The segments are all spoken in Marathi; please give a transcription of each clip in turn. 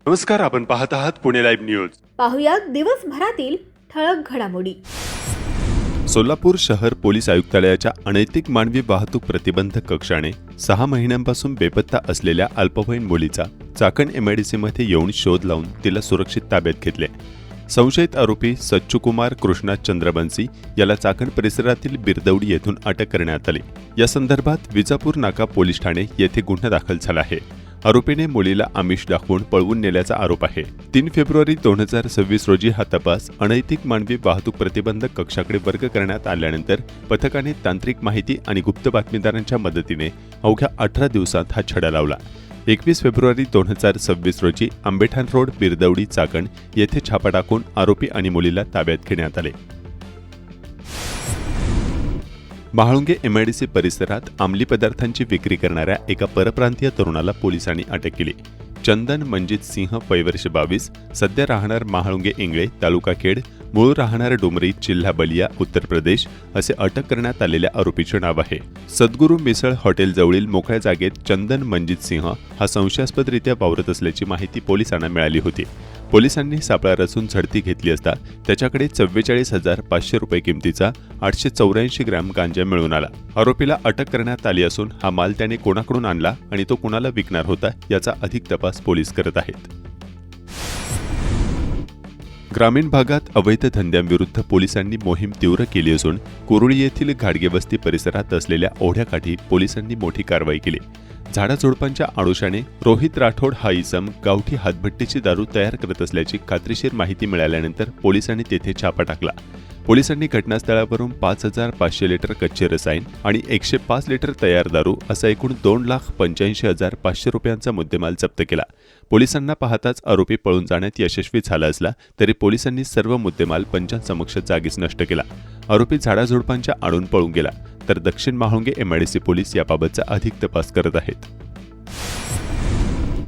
नमस्कार, आपण पाहत आहात पुणे लाईव्ह न्यूज. पाहुयात दिवसभरातील ठळक घडामोडी. सोलापूर शहर पोलीस आयुक्तालयाच्या अनैतिक मानवी वाहतूक प्रतिबंधक कक्षाने 6 महिन्यांपासून बेपत्ता असलेल्या अल्पवयीन मुलीचा चाकण एमआयडीसीमध्ये येऊन शोध लावून तिला सुरक्षित ताब्यात घेतले. संशयित आरोपी सच्चुकुमार कृष्णा चंद्रबंसी याला चाकण परिसरातील बिरदवडी येथून अटक करण्यात आली. या संदर्भात विजापूर नाका पोलीस ठाणे येथे गुन्हा दाखल झाला आहे. आरोपीने मुलीला आमिष दाखवून पळवून नेल्याचा आरोप आहे. 3 फेब्रुवारी 2026 रोजी हा तपास अनैतिक मानवी वाहतूक प्रतिबंधक कक्षाकडे वर्ग करण्यात आल्यानंतर पथकाने तांत्रिक माहिती आणि गुप्त बातमीदारांच्या मदतीने अवघ्या 18 दिवसात हा छडा लावला. 21 फेब्रुवारी 2026 रोजी आंबेठाण रोड बिरदवडी चाकण येथे छापा टाकून आरोपी आणि मुलीला ताब्यात घेण्यात आले. महाळुंगे एमआयडीसी परिसरात अंमली पदार्थांची विक्री करणाऱ्या एका परप्रांतीय तरुणाला पोलिसांनी अटक केली. चंदन मंजित सिंह वयवर्ष 22, सध्या राहणार महाळुंगे इंगळे तालुका खेड, मूळ राहणार डुमरी जिल्हा बलिया उत्तर प्रदेश असे अटक करण्यात आलेल्या आरोपीचे नाव आहे. सद्गुरू मिसळ हॉटेल जवळील मोकळ्या जागेत चंदन मंजित सिंह हा संशयास्पदरित्या वावरत असल्याची माहिती पोलिसांना मिळाली होती. पोलिसांनी सापळा रचून झडती घेतली असता त्याच्याकडे 44,500 रुपये किमतीचा 884 ग्रॅम गांजा मिळून आला. आरोपीला अटक करण्यात आली असून हा माल त्याने कोणाकडून आणला आणि तो कुणाला विकणार होता याचा अधिक तपास पोलीस करत आहेत. ग्रामीण भागात अवैध धंद्यांविरुद्ध पोलिसांनी मोहीम तीव्र केली असून कुरुळी येथील घाडगेवस्ती परिसरात असलेल्या ओढ्याकाठी पोलिसांनी मोठी कारवाई केली. झाडाझुडपांच्या आडोशाने रोहित राठोड हा इसम गावठी हातभट्टीची दारू तयार करत असल्याची खात्रीशीर माहिती मिळाल्यानंतर पोलिसांनी तेथे छापा टाकला. पोलिसांनी घटनास्थळावरून 5,500 लिटर कच्चे रसायन आणि 105 लिटर तयार दारू असा एकूण 2,85,500 रुपयांचा मुद्देमाल जप्त केला. पोलिसांना पाहताच आरोपी पळून जाण्यात यशस्वी झाला असला तरी पोलिसांनी सर्व मुद्देमाल पंचांसमक्ष जागीच नष्ट केला. आरोपी झाडाझुडपांच्या आडून पळून गेला तर दक्षिण महाळुंगे एमआयडीसी पोलीस याबाबतचा अधिक तपास करत आहेत.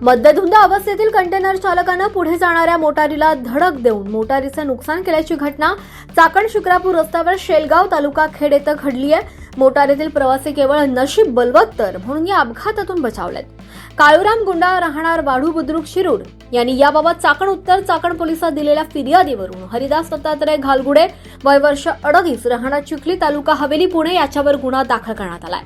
मद्यधुंद अवस्थेतील कंटेनर चालकानं पुढे जाणाऱ्या मोटारीला धडक देऊन मोटारीचे नुकसान केल्याची घटना चाकण शिक्रापूर रस्त्यावर शेलगाव तालुका खेड येथे घडली आहे. मोटारीतील प्रवासी केवळ नशीब बलवत्तर म्हणून या अपघातातून बचावलेत. काळूराम गुंडा राहणार वाढू बुद्रुक शिरूर यांनी याबाबत चाकण उत्तर चाकण पोलिसात दिलेल्या फिर्यादीवरून हरिदास दत्तात्रय घालगुडे वयवर्ष 38 राहणार चिखली तालुका हवेली पुणे याच्यावर गुन्हा दाखल करण्यात आलाय.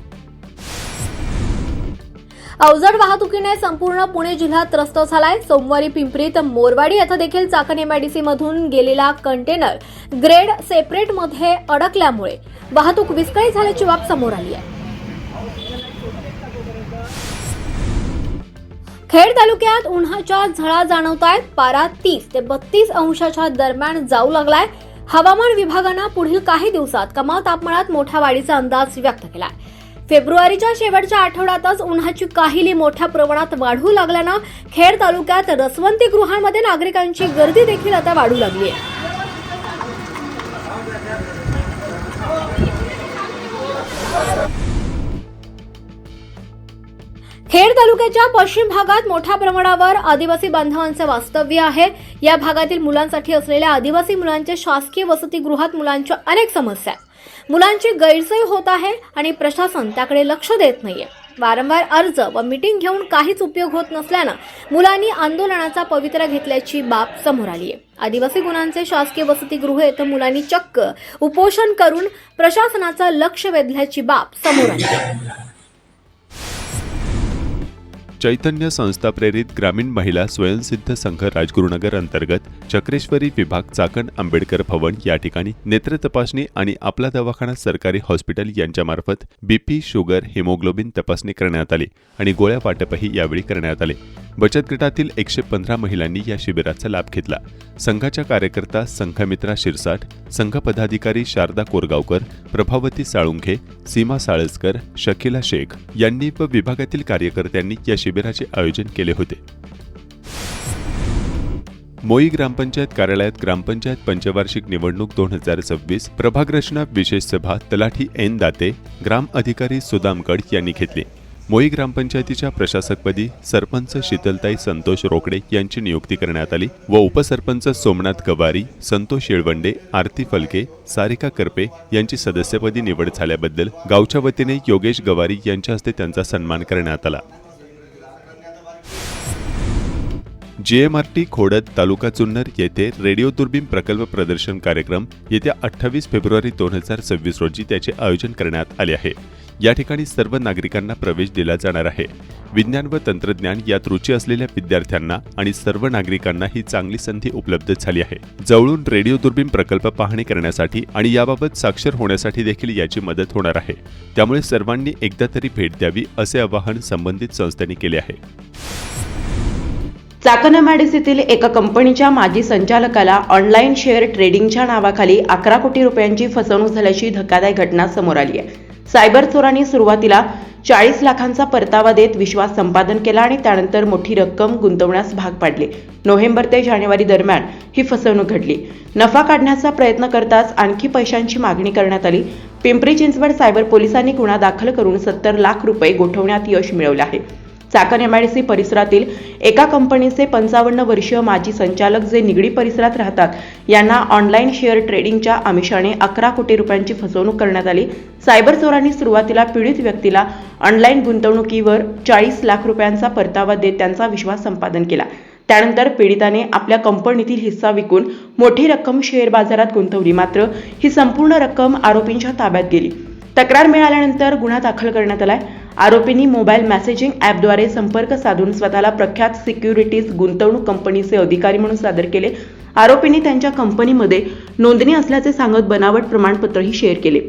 अवजड वाहतुकीने संपूर्ण पुणे जिल्हा त्रस्त झालाय. सोमवारी पिंपरीत मोरवाडी येथे देखील चाकण एमआयडीसी मधून गेलेला कंटेनर ग्रेड सेपरेट मध्ये अडकल्यामुळे वाहतूक विस्कळीत झाल्याची बाब समोर आली आहे. खेड तालुक्यात उन्हाच्या झळा जाणवतायत. पारा 30 ते 32 अंशाच्या दरम्यान जाऊ लागलाय. हवामान विभागानं पुढील काही दिवसात कमाल तापमानात मोठ्या वाढीचा अंदाज व्यक्त केलाय. फेब्रुवारीच्या शेवटच्या आठवड्यातच उन्हाची काहिली मोठ्या प्रमाणात वाढू लागल्यानं खेड तालुक्यात रसवंती गृहांमध्ये नागरिकांची गर्दी देखील आता वाढू लागली आहे. खेड तालुक्याच्या पश्चिम भागात मोठ्या प्रमाणावर आदिवासी बांधवांचे वास्तव्य आहे. या भागातील मुलांसाठी असलेल्या आदिवासी मुलांच्या शासकीय वसतिगृहात मुलांच्या अनेक समस्या आहेत. मुलांची गैरसोय होत आहे आणि प्रशासन त्याकडे लक्ष देत नाहीये. वारंवार अर्ज व मीटिंग घेऊन काहीच उपयोग होत नसल्यानं मुलांनी आंदोलनाचा पवित्रा घेतल्याची बाब समोर आली आहे. आदिवासी मुलांचे शासकीय वसतिगृह येथे मुलांनी चक्क उपोषण करून प्रशासनाचं लक्ष वेधल्याची बाब समोर आली आहे. चैतन्य संस्था प्रेरित ग्रामीण महिला स्वयंसिद्ध संघ राजगुरुनगर अंतर्गत चक्रेश्वरी विभाग चाकण आंबेडकर भवन या ठिकाणी नेत्र तपासणी आणि आपला दवाखाना सरकारी हॉस्पिटल यांच्यामार्फत बीपी, शुगर, हिमोग्लोबिन तपासणी करण्यात आली आणि गोळ्या वाटपही यावेळी करण्यात आले. बचत गटातील 115 महिलांनी या शिबिराचा लाभ घेतला. संघाच्या कार्यकर्ता संघमित्रा शिरसाट, संघ पदाधिकारी शारदा कोरगावकर, प्रभावती साळुंखे, सीमा साळसकर, शकीला शेख यांनी व विभागातील कार्यकर्त्यांनी या शिबिराचे आयोजन केले होते. मोई ग्रामपंचायत कार्यालयात ग्रामपंचायत पंचवार्षिक निवडणूक 2026 प्रभाग रचना विशेष सभा तलाठी एन दाते, ग्राम अधिकारी सुदामगड यांनी घेतली. मोई ग्रामपंचायतीच्या प्रशासकपदी सरपंच शीतलताई संतोष रोकडे यांची नियुक्ती करण्यात आली व उपसरपंच सोमनाथ गवारी, संतोष येळवंडे, आरती फलके, सारिका करपे यांची सदस्यपदी निवड झाल्याबद्दल गावच्या वतीने योगेश गवारी यांच्या हस्ते त्यांचा सन्मान करण्यात आला. JMRT खोडद तालुका जुन्नर येथे रेडिओ दुर्बीण प्रकल्प प्रदर्शन कार्यक्रम येत्या 28 फेब्रुवारी 2026 रोजी त्याचे आयोजन करण्यात आले आहे। या ठिकाणी सर्व नागरिकांना प्रवेश दिला जाणार आहे। विज्ञान व तंत्रज्ञान यात रुची असलेल्या विद्यार्थ्यांना आणि सर्व नागरिकांना ही चांगली संधी उपलब्ध झाली आहे। जवळून रेडिओ दुर्बीण प्रकल्प पाहणी करण्यासाठी आणि याबाबत साक्षर होण्यासाठी देखील याची मदत होणार आहे। त्यामुळे सर्वांनी एकदा तरी भेट द्यावी असे आवाहन संबंधित संस्थांनी केले आहे। चाकण एमआयडीसीतील एका कंपनीच्या माजी संचालकाला ऑनलाईन शेअर ट्रेडिंगच्या नावाखाली 11 कोटी रुपयांची फसवणूक झाल्याची धक्कादायक घटना समोर आली आहे। सायबर चोरांनी सुरुवातीला 40 लाखांचा परतावा देत विश्वास संपादन केला आणि त्यानंतर मोठी रक्कम गुंतवण्यास भाग पाडले। नोव्हेंबर ते जानेवारी दरम्यान ही फसवणूक घडली। नफा काढण्याचा प्रयत्न करताच आणखी पैशांची मागणी करण्यात आली। पिंपरी चिंचवड सायबर पोलिसांनी गुन्हा दाखल करून 70 लाख रुपये गोठवण्यात यश मिळवले आहे। चाकण एमआयडीसी परिसरातील एका कंपनीचे 55 वर्षीय माजी संचालक जे निगडी परिसरात राहतात यांना ऑनलाईन शेअर ट्रेडिंगच्या आमिषाने 11 कोटी रुपयांची फसवणूक करण्यात आली। सायबर चोरांनी सुरुवातीला पीडित व्यक्तीला ऑनलाईन गुंतवणुकीवर 40 लाख रुपयांचा परतावा देत त्यांचा विश्वास संपादन केला। त्यानंतर पीडिताने आपल्या कंपनीतील हिस्सा विकून मोठी रक्कम शेअर बाजारात गुंतवली। मात्र ही संपूर्ण रक्कम आरोपींच्या ताब्यात गेली। तक्रार मिळाल्यानंतर गुन्हा दाखल करण्यात आलाय। आरोपींनी मोबाईल मेसेजिंग ॲपद्वारे संपर्क साधून स्वतःला प्रख्यात सिक्युरिटीज गुंतवणूक कंपनीचे अधिकारी म्हणून सादर केले। आरोपींनी त्यांच्या कंपनीमध्ये नोंदणी असल्याचे सांगत बनावट प्रमाणपत्रही शेअर केले।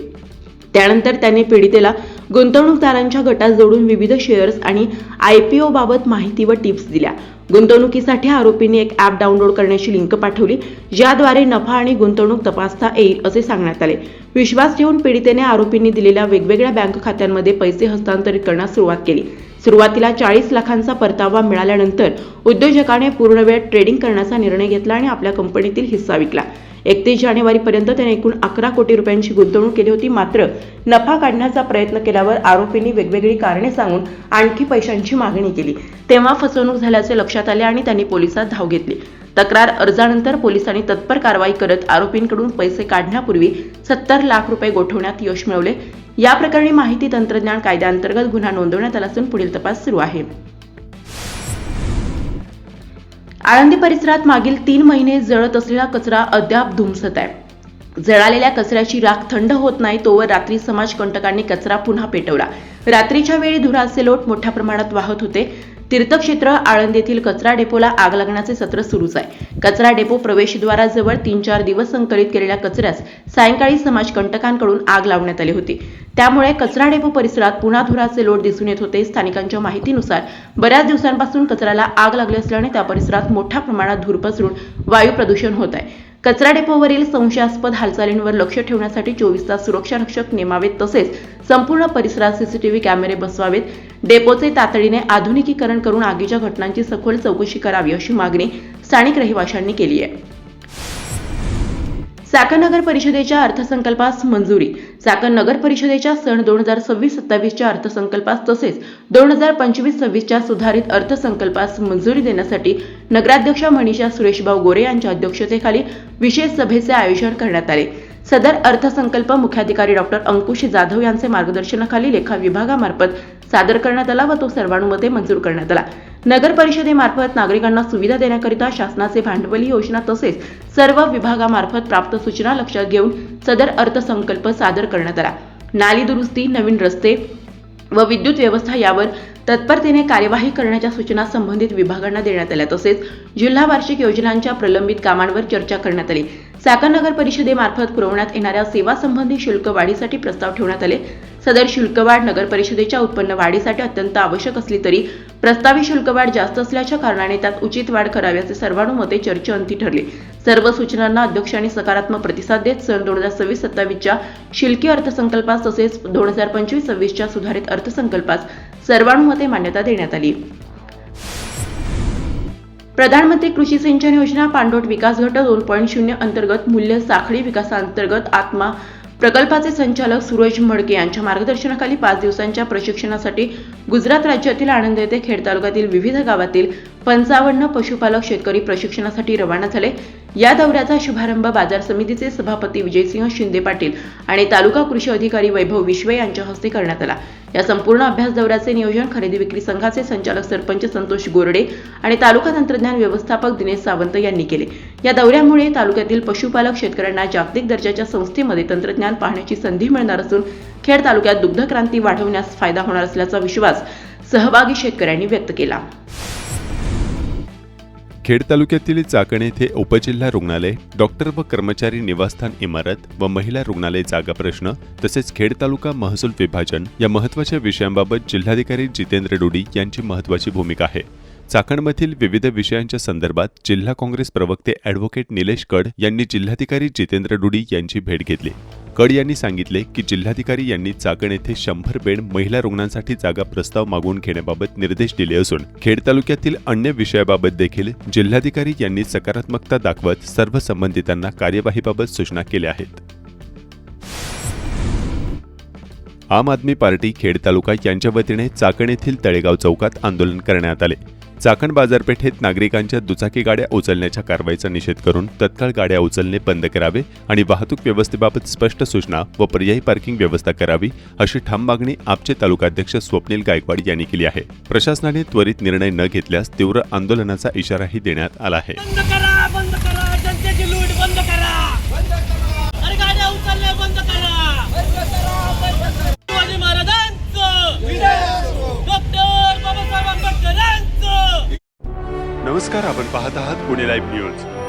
त्यानंतर त्यांनी पीडितेला गुंतवणूकदारांच्या गटात जोडून विविध शेअर्स आणि IPO बाबत माहिती व टिप्स दिल्या। गुंतवणुकीसाठी आरोपींनी एक ॲप डाउनलोड करण्याची लिंक पाठवली, ज्याद्वारे नफा आणि गुंतवणूक तपासता येईल असे सांगण्यात आले। विश्वास ठेवून पीडितेने आरोपींनी दिलेल्या वेगवेगळ्या बँक खात्यांमध्ये पैसे हस्तांतरित करण्यास सुरुवात केली। सुरुवातीला 40 लाखांचा परतावा मिळाल्यानंतर उद्योजकाने पूर्णवेळ ट्रेडिंग करण्याचा निर्णय घेतला आणि आपल्या कंपनीतील हिस्सा विकला। 31 जानेवारीपर्यंत त्याने एकूण 11 कोटी रुपयांची गुंतवणूक केली होती। मात्र नफा काढण्याचा प्रयत्न केल्यावर आरोपींनी वेगवेगळी कारणे सांगून आणखी पैशांची मागणी केली। तेव्हा फसवणूक झाल्याचे लक्षात आले आणि त्यांनी पोलिसात धाव घेतली। तक्रार अर्जानंतर पोलिसांनी तत्पर कारवाई करत आरोपींकडून पैसे काढण्यापूर्वी 70 लाख रुपये गोठवण्यात यश मिळवले। या प्रकरणी माहिती तंत्रज्ञान कायद्याअंतर्गत गुन्हा नोंदवण्यात आला असून पुढील तपास सुरू आहे। आळंदी परिसरात मागील 3 महिने जळत असलेला कचरा अद्याप धुमसत आहे। जळालेल्या कचऱ्याची राख थंड होत नाही तोवर रात्री समाजकंटकांनी कचरा पुन्हा पेटवला। रात्रीच्या वेळी धुराचे लोट मोठ्या प्रमाणात वाहत होते। तीर्थक्षेत्र आळंद येथील कचरा डेपोला आग लागण्याचे सत्र सुरूच आहे। कचरा डेपो प्रवेशद्वाराजवळ 3-4 दिवस संकलित केलेल्या कचऱ्यास सायंकाळी समाजकंटकांकडून आग लावण्यात आली होती। त्यामुळे कचरा डेपो परिसरात पुन्हा धुराचे लोट दिसून येत होते। स्थानिकांच्या माहितीनुसार बऱ्याच दिवसांपासून कचऱ्याला आग लागली असल्याने त्या परिसरात मोठ्या प्रमाणात धूर पसरून वायू प्रदूषण होत आहे। कचरा डेपोवरील संशयास्पद हालचालींवर लक्ष ठेवण्यासाठी 24 तास सुरक्षा रक्षक नेमावेत, तसेच संपूर्ण परिसरात CCTV कॅमेरे बसवावेत। डेपोचे तातडीने आधुनिकीकरण करून आगीच्या घटनांची सखोल चौकशी करावी अशी मागणी स्थानिक रहिवाशांनी केली आहे। चाकण नगर परिषदेच्या अर्थसंकल्पास मंजुरी। चाकण नगर परिषदेच्या सन 2026-27च्या अर्थसंकल्पास तसेच 2025-26च्या सुधारित अर्थसंकल्पास मंजुरी देण्यासाठी नगराध्यक्षा मनीषा सुरेशभाऊ गोरे यांच्या अध्यक्षतेखाली विशेष सभेचे आयोजन करण्यात आले। सदर अर्थसंकल्प मुख्याधिकारी डॉ. अंकुश जाधव यांचे मार्गदर्शनाखाली लेखा विभागामार्फत सादर करण्यात आला व तो सर्वानुमते मंजूर करण्यात आला। नगर परिषदेमार्फत नागरिकांना सुविधा देण्याकरिता शासनाचे भांडवली योजना तसेच सर्व विभागामार्फत प्राप्त सूचना लक्षात घेऊन सदर अर्थसंकल्प सादर करण्यात आला। नाली दुरुस्ती, नवीन रस्ते व विद्युत व्यवस्था यावर तत्परतेने कार्यवाही करण्याच्या सूचना संबंधित विभागांना देण्यात आल्या। तसेच जिल्हा वार्षिक योजनांच्या प्रलंबित कामांवर चर्चा करण्यात आली। चाकण नगर परिषदेमार्फत पुरवण्यात येणाऱ्या सेवा संबंधी शुल्क वाढीसाठी प्रस्ताव ठेवण्यात आले। सदर शुल्कवाढ नगर परिषदेच्या उत्पन्न वाढीसाठी अत्यंत आवश्यक असली तरी प्रस्तावित शुल्कवाढ जास्त असल्याच्या कारणाने त्यात उचित वाढ कराव्याचे सर्वानुमते चर्चेअंती ठरले। सर्व सूचनांना अध्यक्षांनी सकारात्मक प्रतिसाद देत सन 2026-27च्या शिल्की अर्थसंकल्पास तसेच 2025-26च्या सुधारित अर्थसंकल्पास सर्वानुमते मान्यता देण्यात आली। प्रधानमंत्री कृषी सिंचन योजना पाणलोट विकास गट 2.0 अंतर्गत मूल्य साखळी विकासांतर्गत आत्मा प्रकल्पाचे संचालक सूरज मडके यांच्या मार्गदर्शनाखाली 5 दिवसांच्या प्रशिक्षणासाठी गुजरात राज्यातील आणंद येथे खेड तालुक्यातील विविध गावातील 55 पशुपालक शेतकरी प्रशिक्षणासाठी रवाना झाले। या दौऱ्याचा शुभारंभ बाजार समितीचे सभापती विजयसिंह शिंदे पाटील आणि तालुका कृषी अधिकारी वैभव विश्वे यांच्या हस्ते करण्यात आला। या संपूर्ण अभ्यास दौऱ्याचे नियोजन खरेदी विक्री संघाचे संचालक सरपंच संतोष गोरडे आणि तालुका तंत्रज्ञान व्यवस्थापक दिनेश सावंत यांनी केले। या दौऱ्यामुळे तालुक्यातील पशुपालक शेतकऱ्यांना जागतिक दर्जाच्या संस्थेमध्ये तंत्रज्ञान पाहण्याची संधी मिळणार असून खेड तालुक्यात दुग्ध क्रांती वाढवण्यास फायदा होणार असल्याचा विश्वास सहभागी शेतकऱ्यांनी व्यक्त केला। खेड तालुक्यातील चाकण येथे उपजिल्हा रुग्णालय, डॉक्टर व कर्मचारी निवासस्थान इमारत व महिला रुग्णालय जागा प्रश्न तसेच खेड तालुका महसूल विभाजन या महत्त्वाच्या विषयांबाबत जिल्हाधिकारी जितेंद्र डोडी यांची महत्त्वाची भूमिका आहे। चाकणमधील विविध विषयांच्या संदर्भात जिल्हा काँग्रेस प्रवक्ते ॲडव्होकेट निलेश कड यांनी जिल्हाधिकारी जितेंद्र डोडी यांची भेट घेतली। कड यांनी सांगितले की जिल्हाधिकारी यांनी चाकण येथे 100 बेड महिला रुग्णांसाठी जागा प्रस्ताव मागवून घेण्याबाबत निर्देश दिले असून खेड तालुक्यातील अन्य विषयाबाबत देखील जिल्हाधिकारी यांनी सकारात्मकता दाखवत सर्व संबंधितांना कार्यवाहीबाबत सूचना केल्या आहेत। आम आदमी पार्टी खेड तालुका यांच्या वतीने चाकण येथील तळेगाव चौकात आंदोलन करण्यात आले। चाकण बाजारपेठेत नागरिकांच्या दुचाकी गाड्या उचलण्याच्या कारवाईचा निषेध करून तत्काळ गाड्या उचलणे बंद करावे आणि वाहतूक व्यवस्थेबाबत स्पष्ट सूचना व पर्यायी पार्किंग व्यवस्था करावी अशी ठाम मागणी आपचे तालुकाध्यक्ष स्वप्नील गायकवाड यांनी केली आहे। प्रशासनाने त्वरित निर्णय न घेतल्यास तीव्र आंदोलनाचा इशाराही देण्यात आला आहे। बंद करा जनतेची लूट बंद करा अरे गाड्या उचलणे बंद करा शिवाजी महाराजांचं डॉक्टर बाबासाहेब आंबेडकरांचं। नमस्कार, आपण पाहत आहात पुणे लाईव्ह न्यूज।